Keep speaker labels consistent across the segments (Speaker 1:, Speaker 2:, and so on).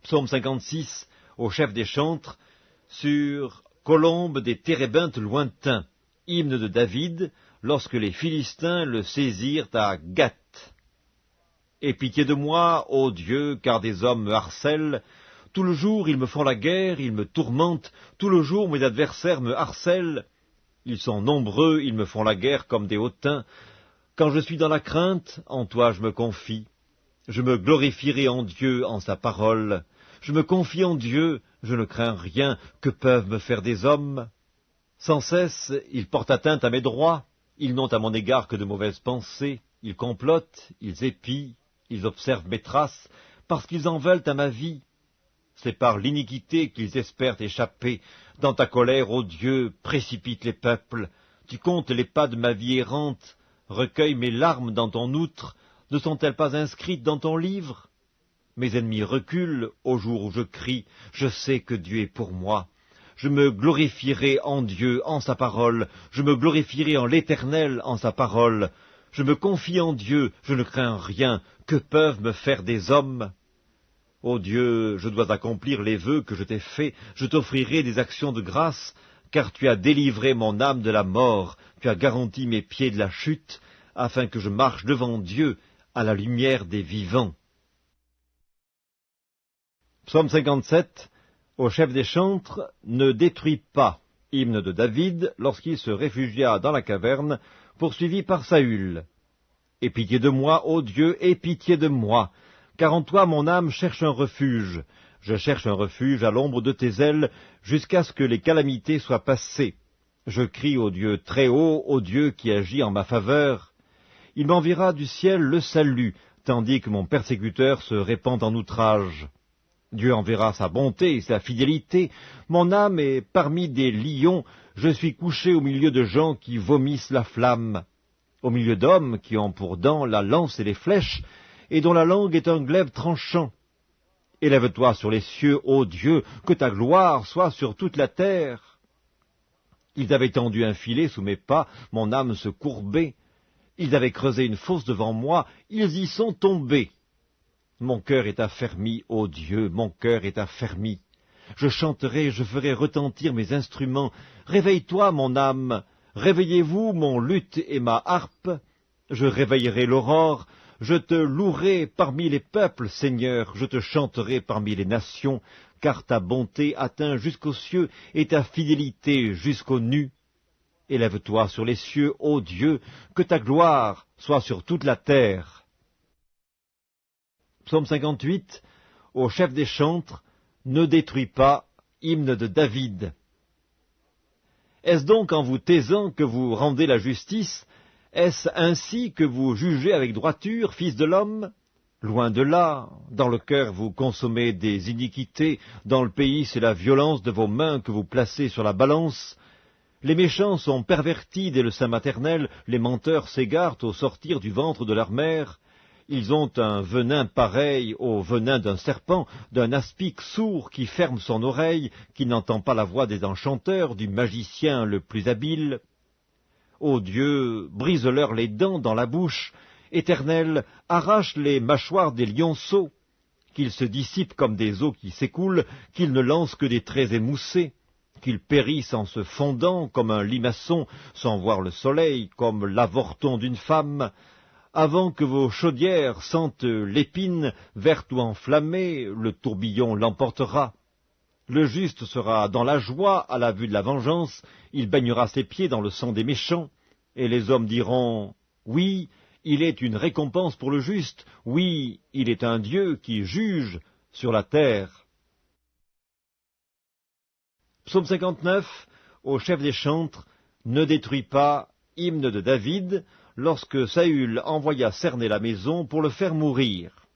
Speaker 1: Psaume 56, au chef des chantres, sur colombe des térébintes lointains, hymne de David, lorsque les Philistins le saisirent à Gath. Aie pitié de moi, ô Dieu, car des hommes me harcèlent. Tout le jour ils me font la guerre, ils me tourmentent. Tout le jour mes adversaires me harcèlent. Ils sont nombreux, ils me font la guerre comme des hautains. Quand je suis dans la crainte, en toi je me confie. Je me glorifierai en Dieu, en sa parole. Je me confie en Dieu, je ne crains rien. Que peuvent me faire des hommes? Sans cesse, ils portent atteinte à mes droits. Ils n'ont à mon égard que de mauvaises pensées. Ils complotent, ils épient, ils observent mes traces, parce qu'ils en veulent à ma vie. C'est par l'iniquité qu'ils espèrent échapper. Dans ta colère, ô Dieu, précipite les peuples. Tu comptes les pas de ma vie errante. Recueille mes larmes dans ton outre. Ne sont-elles pas inscrites dans ton livre? Mes ennemis reculent au jour où je crie. Je sais que Dieu est pour moi. Je me glorifierai en Dieu, en sa parole. Je me glorifierai en l'Éternel, en sa parole. Je me confie en Dieu, je ne crains rien. Que peuvent me faire des hommes? Ô Dieu, je dois accomplir les vœux que je t'ai faits. Je t'offrirai des actions de grâce, car tu as délivré mon âme de la mort. Tu as garanti mes pieds de la chute, afin que je marche devant Dieu à la lumière des vivants. Psaume 57, au chef des chantres, ne détruis pas, hymne de David, lorsqu'il se réfugia dans la caverne, poursuivi par Saül. Aie pitié de moi, ô Dieu, aie pitié de moi, car en toi mon âme cherche un refuge. Je cherche un refuge à l'ombre de tes ailes, jusqu'à ce que les calamités soient passées. Je crie au Dieu très haut, au Dieu qui agit en ma faveur. Il m'enverra du ciel le salut, tandis que mon persécuteur se répand en outrage. Dieu enverra sa bonté et sa fidélité. Mon âme est parmi des lions. Je suis couché au milieu de gens qui vomissent la flamme, au milieu d'hommes qui ont pour dents la lance et les flèches, et dont la langue est un glaive tranchant. Élève-toi sur les cieux, ô Dieu, que ta gloire soit sur toute la terre. Ils avaient tendu un filet sous mes pas, mon âme se courbait. Ils avaient creusé une fosse devant moi, ils y sont tombés. Mon cœur est affermi, ô Dieu, mon cœur est affermi. Je chanterai, je ferai retentir mes instruments. Réveille-toi, mon âme, réveillez-vous, mon luth et ma harpe. Je réveillerai l'aurore, je te louerai parmi les peuples, Seigneur, je te chanterai parmi les nations, car ta bonté atteint jusqu'aux cieux et ta fidélité jusqu'aux nues. Élève-toi sur les cieux, ô Dieu, que ta gloire soit sur toute la terre. Psaume 58, au chef des chantres, ne détruis pas, hymne de David. Est-ce donc en vous taisant que vous rendez la justice? Est-ce ainsi que vous jugez avec droiture, fils de l'homme? Loin de là, dans le cœur vous consommez des iniquités, dans le pays c'est la violence de vos mains que vous placez sur la balance. Les méchants sont pervertis dès le sein maternel, les menteurs s'égarent au sortir du ventre de leur mère. Ils ont un venin pareil au venin d'un serpent, d'un aspic sourd qui ferme son oreille, qui n'entend pas la voix des enchanteurs, du magicien le plus habile. Ô Dieu, brise-leur les dents dans la bouche. Éternel, arrache les mâchoires des lionceaux, qu'ils se dissipent comme des eaux qui s'écoulent, qu'ils ne lancent que des traits émoussés, qu'ils périssent en se fondant comme un limaçon, sans voir le soleil, comme l'avorton d'une femme. Avant que vos chaudières sentent l'épine, verte ou enflammée, le tourbillon l'emportera. Le juste sera dans la joie à la vue de la vengeance, il baignera ses pieds dans le sang des méchants, et les hommes diront « Oui, il est une récompense pour le juste, oui, il est un Dieu qui juge sur la terre. » Psaume 59, au chef des chantres, ne détruis pas, hymne de David, lorsque Saül envoya cerner la maison pour le faire mourir.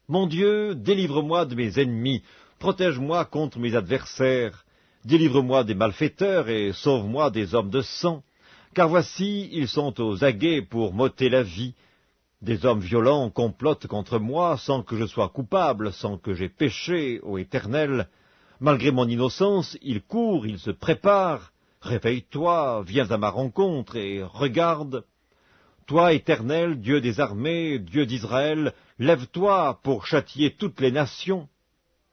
Speaker 1: Mon Dieu, délivre-moi de mes ennemis, protège-moi contre mes adversaires, délivre-moi des malfaiteurs et sauve-moi des hommes de sang, car voici, ils sont aux aguets pour m'ôter la vie. Des hommes violents complotent contre moi sans que je sois coupable, sans que j'aie péché, ô Éternel. Malgré mon innocence, ils courent, ils se préparent. Réveille-toi, viens à ma rencontre et regarde. Toi, Éternel, Dieu des armées, Dieu d'Israël, lève-toi pour châtier toutes les nations.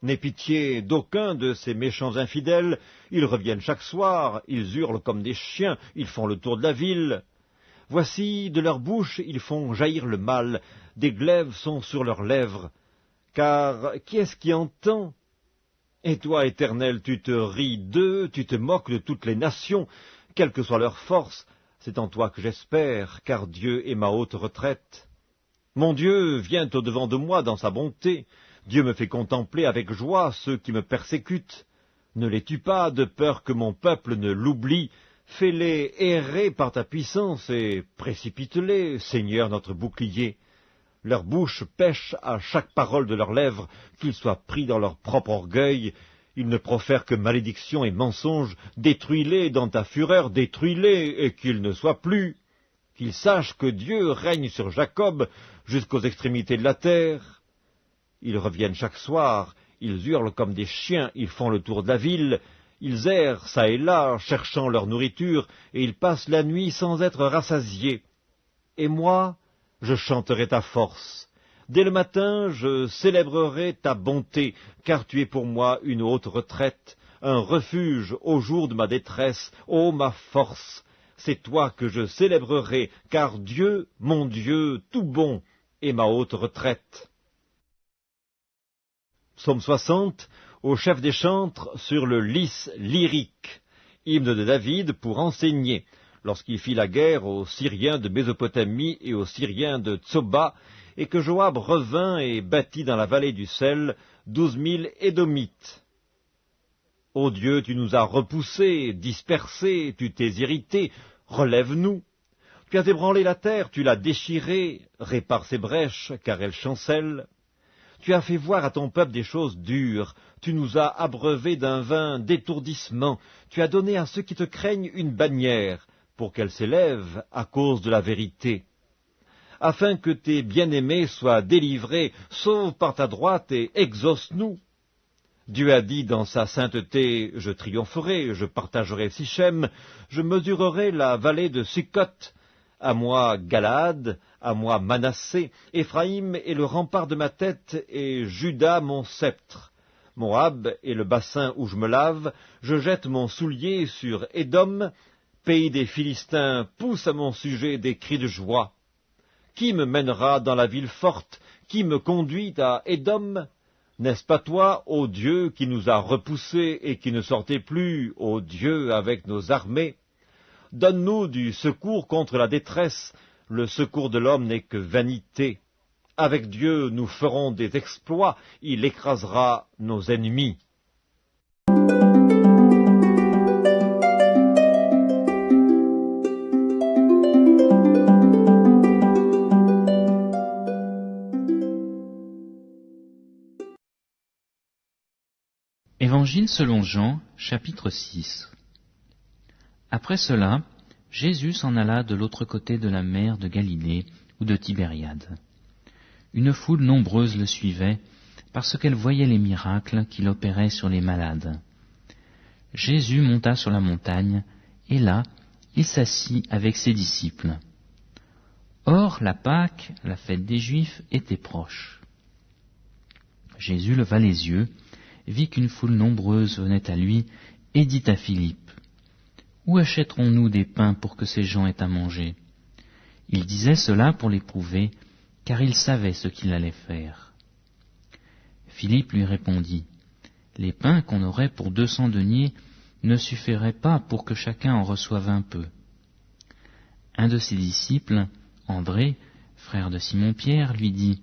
Speaker 1: N'aie pitié d'aucun de ces méchants infidèles, ils reviennent chaque soir, ils hurlent comme des chiens, ils font le tour de la ville. Voici, de leur bouche, ils font jaillir le mal, des glaives sont sur leurs lèvres. Car qui est-ce qui entend? Et toi, Éternel, tu te ris d'eux, tu te moques de toutes les nations, quelle que soit leur force, c'est en toi que j'espère, car Dieu est ma haute retraite. Mon Dieu vient au-devant de moi dans sa bonté, Dieu me fait contempler avec joie ceux qui me persécutent. Ne les tue pas, de peur que mon peuple ne l'oublie, fais-les errer par ta puissance et précipite-les, Seigneur notre bouclier. Leur bouche pêche à chaque parole de leurs lèvres, qu'ils soient pris dans leur propre orgueil. Ils ne profèrent que malédiction et mensonges. Détruis-les dans ta fureur, détruis-les, et qu'ils ne soient plus. Qu'ils sachent que Dieu règne sur Jacob jusqu'aux extrémités de la terre. Ils reviennent chaque soir, ils hurlent comme des chiens, ils font le tour de la ville. Ils errent çà et là, cherchant leur nourriture, et ils passent la nuit sans être rassasiés. Et moi, je chanterai ta force. Dès le matin, je célébrerai ta bonté, car tu es pour moi une haute retraite, un refuge au jour de ma détresse. Ô ma force, c'est toi que je célébrerai, car Dieu, mon Dieu, tout bon, est ma haute retraite. Psaume 60, au chef des chantres, sur le lys lyrique, hymne de David pour enseigner, lorsqu'il fit la guerre aux Syriens de Mésopotamie et aux Syriens de Tsoba, et que Joab revint et bâtit dans la vallée du sel 12 000 Édomites. Ô Dieu, tu nous as repoussés, dispersés, tu t'es irrité, relève-nous. Tu as ébranlé la terre, tu l'as déchirée, répare ses brèches, car elle chancelle. Tu as fait voir à ton peuple des choses dures, tu nous as abreuvés d'un vin d'étourdissement, tu as donné à ceux qui te craignent une bannière, pour qu'elle s'élève à cause de la vérité. Afin que tes bien-aimés soient délivrés, sauve par ta droite et exauce-nous. Dieu a dit dans sa sainteté, je triompherai, je partagerai Sichem, je mesurerai la vallée de Sukkot. À moi Galaad, à moi Manassé, Éphraïm est le rempart de ma tête, et Juda mon sceptre. Moab est le bassin où je me lave, je jette mon soulier sur Édom, pays des Philistins pousse à mon sujet des cris de joie. Qui me mènera dans la ville forte? Qui me conduit à Édom? N'est-ce pas toi, ô Dieu, qui nous a repoussés et qui ne sortait plus, ô Dieu, avec nos armées? Donne-nous du secours contre la détresse, le secours de l'homme n'est que vanité. Avec Dieu, nous ferons des exploits, il écrasera nos ennemis.
Speaker 2: Évangile selon Jean, chapitre 6. Après cela, Jésus s'en alla de l'autre côté de la mer de Galilée ou de Tibériade. Une foule nombreuse le suivait, parce qu'elle voyait les miracles qu'il opérait sur les malades. Jésus monta sur la montagne, et là, il s'assit avec ses disciples. Or, la Pâque, la fête des Juifs, était proche. Jésus leva les yeux, vit qu'une foule nombreuse venait à lui, et dit à Philippe, « Où achèterons-nous des pains pour que ces gens aient à manger ?» Il disait cela pour l'éprouver, car il savait ce qu'il allait faire. Philippe lui répondit, « Les pains qu'on aurait pour 200 deniers ne suffiraient pas pour que chacun en reçoive un peu. » Un de ses disciples, André, frère de Simon-Pierre, lui dit,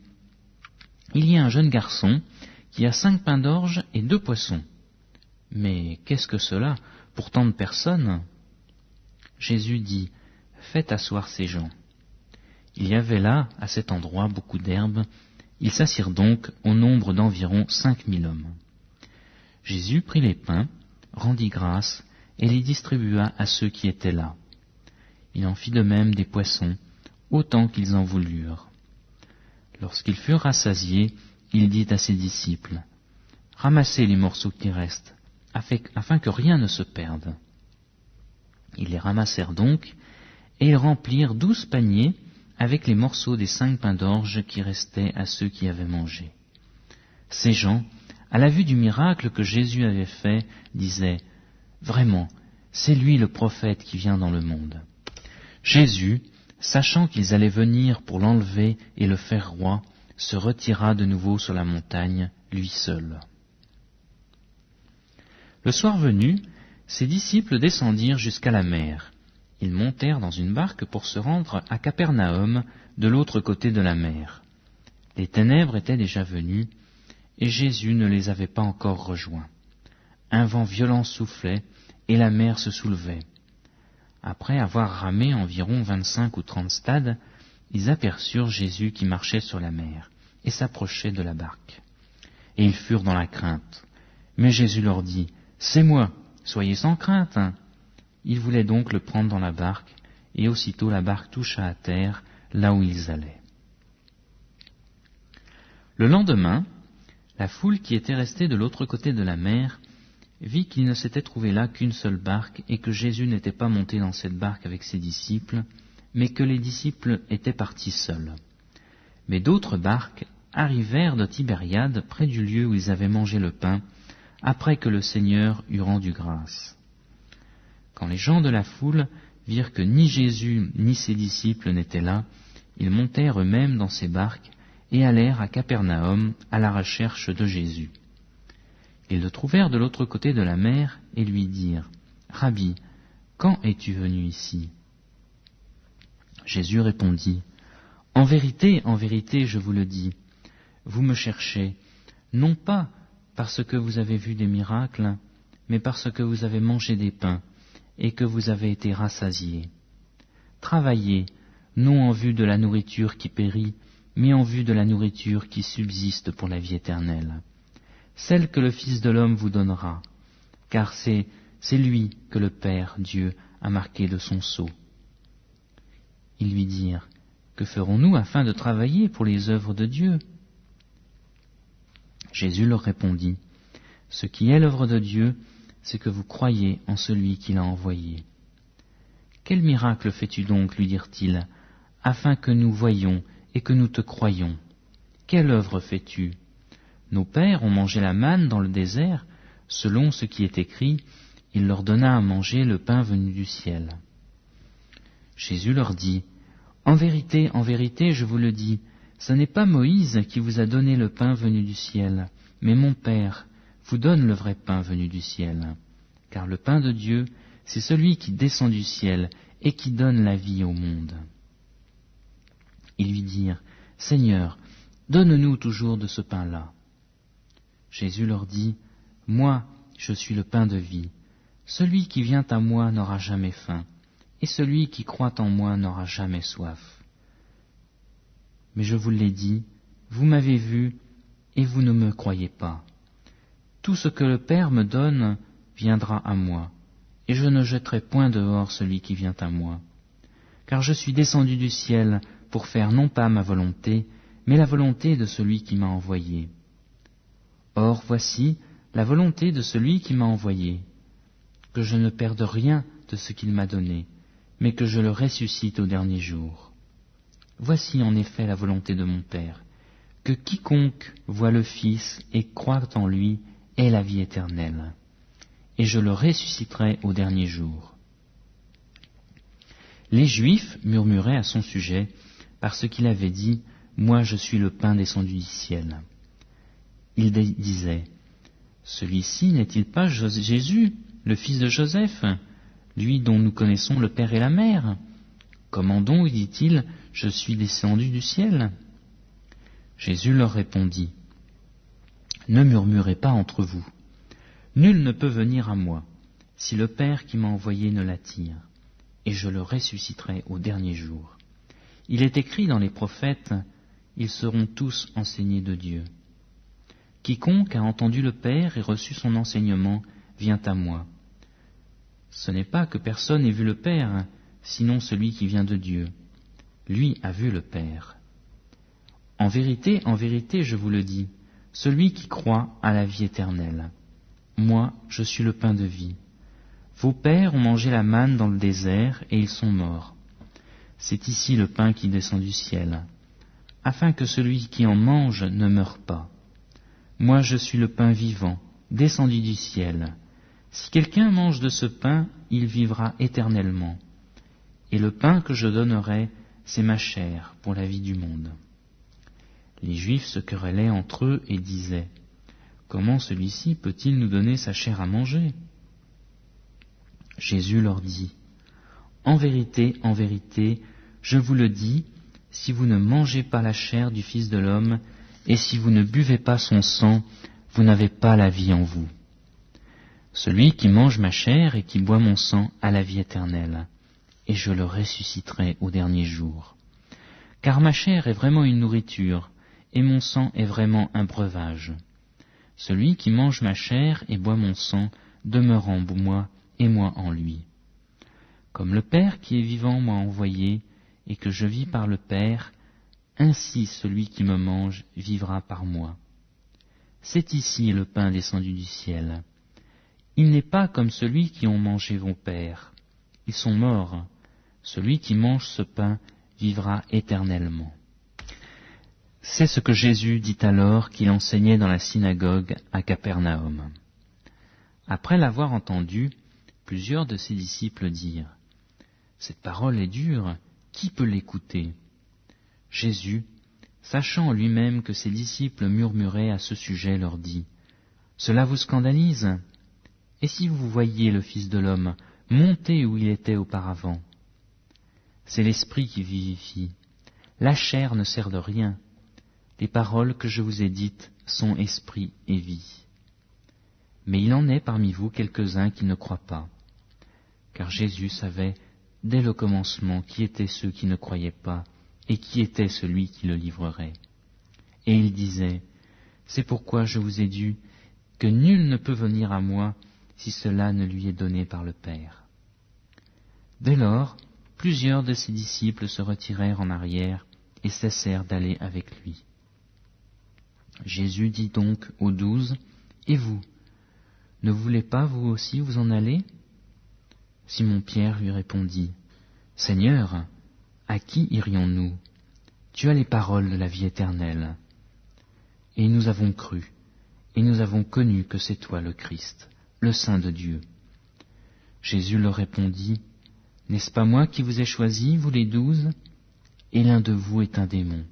Speaker 2: « Il y a un jeune garçon qui a 5 pains d'orge et 2 poissons. Mais qu'est-ce que cela pour tant de personnes ?» Jésus dit, « Faites asseoir ces gens. » Il y avait là, à cet endroit, beaucoup d'herbes. Ils s'assirent donc au nombre d'environ 5000 hommes. Jésus prit les pains, rendit grâce, et les distribua à ceux qui étaient là. Il en fit de même des poissons, autant qu'ils en voulurent. Lorsqu'ils furent rassasiés, il dit à ses disciples, « Ramassez les morceaux qui restent, afin que rien ne se perde. » Ils les ramassèrent donc, et ils remplirent 12 paniers avec les morceaux des 5 pains d'orge qui restaient à ceux qui avaient mangé. Ces gens, à la vue du miracle que Jésus avait fait, disaient « Vraiment, c'est lui le prophète qui vient dans le monde. » Jésus, sachant qu'ils allaient venir pour l'enlever et le faire roi, se retira de nouveau sur la montagne, lui seul. Le soir venu, ses disciples descendirent jusqu'à la mer. Ils montèrent dans une barque pour se rendre à Capernaum, de l'autre côté de la mer. Les ténèbres étaient déjà venues, et Jésus ne les avait pas encore rejoints. Un vent violent soufflait, et la mer se soulevait. Après avoir ramé environ 25 ou 30 stades, ils aperçurent Jésus qui marchait sur la mer, et s'approchait de la barque. Et ils furent dans la crainte. Mais Jésus leur dit, « C'est moi, soyez sans crainte. » Ils voulaient donc le prendre dans la barque, et aussitôt la barque toucha à terre, là où ils allaient. Le lendemain, la foule qui était restée de l'autre côté de la mer vit qu'il ne s'était trouvé là qu'une seule barque, et que Jésus n'était pas monté dans cette barque avec ses disciples, mais que les disciples étaient partis seuls. Mais d'autres barques arrivèrent de Tibériade, près du lieu où ils avaient mangé le pain, après que le Seigneur eut rendu grâce. Quand les gens de la foule virent que ni Jésus ni ses disciples n'étaient là, ils montèrent eux-mêmes dans ces barques et allèrent à Capernaum à la recherche de Jésus. Ils le trouvèrent de l'autre côté de la mer et lui dirent, « Rabbi, quand es-tu venu ici ?» Jésus répondit, « en vérité, je vous le dis, vous me cherchez, non pas parce que vous avez vu des miracles, mais parce que vous avez mangé des pains et que vous avez été rassasiés. Travaillez, non en vue de la nourriture qui périt, mais en vue de la nourriture qui subsiste pour la vie éternelle, celle que le Fils de l'homme vous donnera, car c'est lui que le Père, Dieu, a marqué de son sceau. » Ils lui dirent, « Que ferons-nous afin de travailler pour les œuvres de Dieu ?» Jésus leur répondit, « Ce qui est l'œuvre de Dieu, c'est que vous croyez en celui qui l'a envoyé. » « Quel miracle fais-tu donc, lui dirent-ils, afin que nous voyions et que nous te croyions? Quelle œuvre fais-tu? Nos pères ont mangé la manne dans le désert, selon ce qui est écrit, il leur donna à manger le pain venu du ciel. » Jésus leur dit, « En vérité, je vous le dis, ce n'est pas Moïse qui vous a donné le pain venu du ciel, mais mon Père vous donne le vrai pain venu du ciel. Car le pain de Dieu, c'est celui qui descend du ciel et qui donne la vie au monde. » Ils lui dirent, « Seigneur, donne-nous toujours de ce pain-là. » Jésus leur dit, « Moi, je suis le pain de vie. Celui qui vient à moi n'aura jamais faim, et celui qui croit en moi n'aura jamais soif. Mais je vous l'ai dit, vous m'avez vu, et vous ne me croyez pas. Tout ce que le Père me donne viendra à moi, et je ne jetterai point dehors celui qui vient à moi. Car je suis descendu du ciel pour faire non pas ma volonté, mais la volonté de celui qui m'a envoyé. Or voici la volonté de celui qui m'a envoyé, que je ne perde rien de ce qu'il m'a donné, mais que je le ressuscite au dernier jour. Voici en effet la volonté de mon Père, que quiconque voit le Fils et croit en lui ait la vie éternelle, et je le ressusciterai au dernier jour. » Les Juifs murmuraient à son sujet, parce qu'il avait dit, « Moi je suis le pain descendu du ciel. » Ils disaient, « Celui-ci n'est-il pas Jésus, le fils de Joseph, lui dont nous connaissons le Père et la Mère? Comment donc dit-il, « Je suis descendu du ciel » ?» Jésus leur répondit, « Ne murmurez pas entre vous. Nul ne peut venir à moi, si le Père qui m'a envoyé ne l'attire, et je le ressusciterai au dernier jour. Il est écrit dans les prophètes, ils seront tous enseignés de Dieu. Quiconque a entendu le Père et reçu son enseignement vient à moi. Ce n'est pas que personne ait vu le Père, sinon celui qui vient de Dieu. Lui a vu le Père. En vérité, je vous le dis, celui qui croit a la vie éternelle. Moi, je suis le pain de vie. Vos pères ont mangé la manne dans le désert et ils sont morts. C'est ici le pain qui descend du ciel, afin que celui qui en mange ne meure pas. Moi je suis le pain vivant, descendu du ciel. Si quelqu'un mange de ce pain, il vivra éternellement. Et le pain que je donnerai, c'est ma chair pour la vie du monde. » Les Juifs se querellaient entre eux et disaient, « Comment celui-ci peut-il nous donner sa chair à manger ?» Jésus leur dit, « En vérité, je vous le dis, si vous ne mangez pas la chair du Fils de l'homme, et si vous ne buvez pas son sang, vous n'avez pas la vie en vous. Celui qui mange ma chair et qui boit mon sang a la vie éternelle, et je le ressusciterai au dernier jour. Car ma chair est vraiment une nourriture, et mon sang est vraiment un breuvage. Celui qui mange ma chair et boit mon sang demeure en moi, et moi en lui. Comme le Père qui est vivant m'a envoyé, et que je vis par le Père, ainsi celui qui me mange vivra par moi. C'est ici le pain descendu du ciel. Il n'est pas comme celui qui ont mangé vos pères. Ils sont morts. Celui qui mange ce pain vivra éternellement. » C'est ce que Jésus dit alors qu'il enseignait dans la synagogue à Capernaum. Après l'avoir entendu, plusieurs de ses disciples dirent, « Cette parole est dure, qui peut l'écouter ?» Jésus, sachant lui-même que ses disciples murmuraient à ce sujet, leur dit, « Cela vous scandalise ? Et si vous voyiez le Fils de l'homme monter où il était auparavant ? C'est l'Esprit qui vivifie. La chair ne sert de rien. Les paroles que je vous ai dites sont esprit et vie. Mais il en est parmi vous quelques-uns qui ne croient pas. » Car Jésus savait dès le commencement qui étaient ceux qui ne croyaient pas et qui était celui qui le livrerait. Et il disait, « C'est pourquoi je vous ai dit que nul ne peut venir à moi si cela ne lui est donné par le Père. » Dès lors, plusieurs de ses disciples se retirèrent en arrière et cessèrent d'aller avec lui. Jésus dit donc aux 12, « Et vous, ne voulez pas vous aussi vous en aller ?» Simon-Pierre lui répondit, « Seigneur, à qui irions-nous ? Tu as les paroles de la vie éternelle. Et nous avons cru, et nous avons connu que c'est toi le Christ, le Saint de Dieu. » Jésus leur répondit, « N'est-ce pas moi qui vous ai choisis, vous les 12 ? Et l'un de vous est un démon. »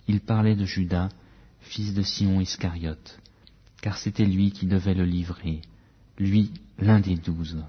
Speaker 2: Il parlait de Judas, fils de Simon Iscariote, car c'était lui qui devait le livrer, lui l'un des 12.